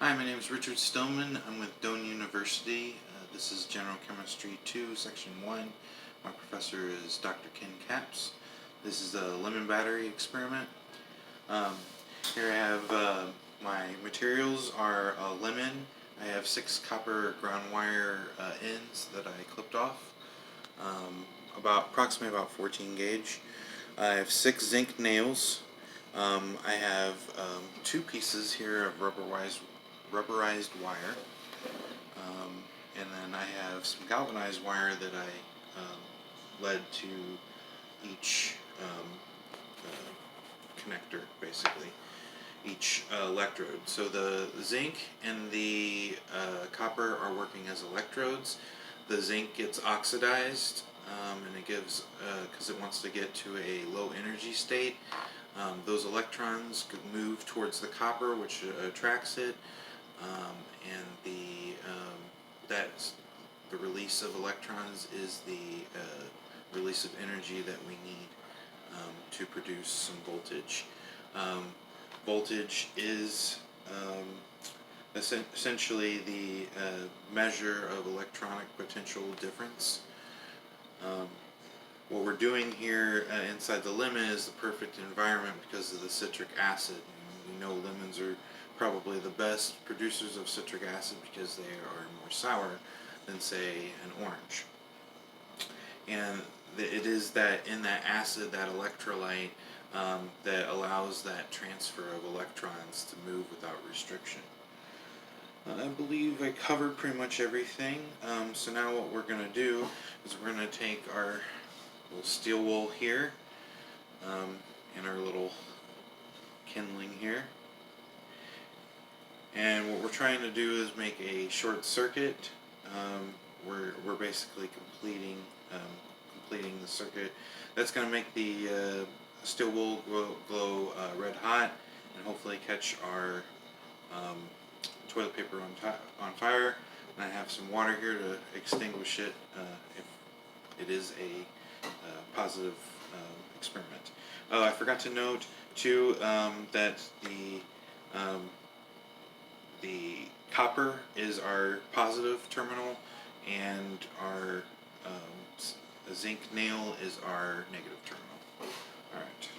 Hi, my name is Richard Stillman. I'm with Doane University. This is General Chemistry 2, Section 1. My professor is Dr. Ken Capps. This is a lemon battery experiment. Here I have my materials are a lemon. I have 6 copper ground wire ends that I clipped off, approximately about 14 gauge. I have 6 zinc nails. I have 2 pieces here of rubberized wire, and then I have some galvanized wire that I led to each connector, basically, each electrode. So the zinc and the copper are working as electrodes. The zinc gets oxidized, and it gives, because it wants to get to a low energy state. Those electrons could move towards the copper, which attracts it, and the release of electrons is the release of energy that we need to produce some voltage. Voltage is essentially the measure of electronic potential difference. What we're doing here inside the lemon is the perfect environment because of the citric acid. We know lemons are probably the best producers of citric acid because they are more sour than, say, an orange. And it is that in that acid, that electrolyte, that allows that transfer of electrons to move without restriction. I believe I covered pretty much everything. So now what we're going to do is we're going to take our little steel wool here, and our little kindling here. And what we're trying to do is make a short circuit. We're basically completing the circuit. That's going to make the steel wool glow red hot, and hopefully catch our toilet paper on fire. And I have some water here to extinguish it if it is a positive experiment. Oh, I forgot to note too that the copper is our positive terminal, and our zinc nail is our negative terminal. Alright.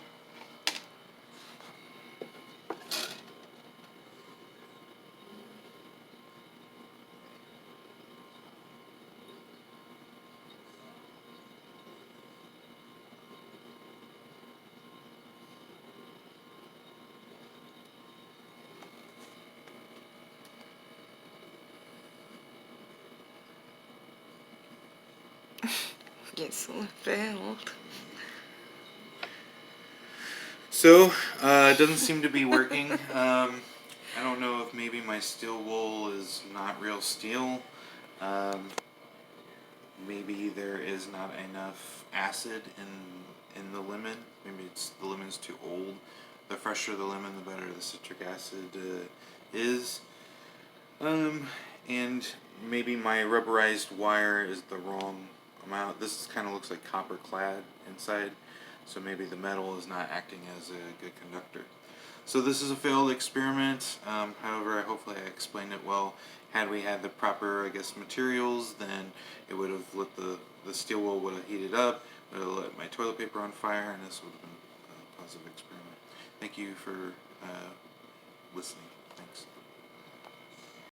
Yes, failed. So, it doesn't seem to be working. I don't know if maybe my steel wool is not real steel. Maybe there is not enough acid in the lemon. Maybe the lemon's too old. The fresher the lemon, the better the citric acid is. And maybe my rubberized wire is the wrong amount. This kind of looks like copper clad inside, so maybe the metal is not acting as a good conductor. So this is a failed experiment. However, hopefully I explained it well. Had we had the proper, materials, then it would have lit the steel wool would have heated up, would have lit my toilet paper on fire, and this would have been a positive experiment. Thank you for listening.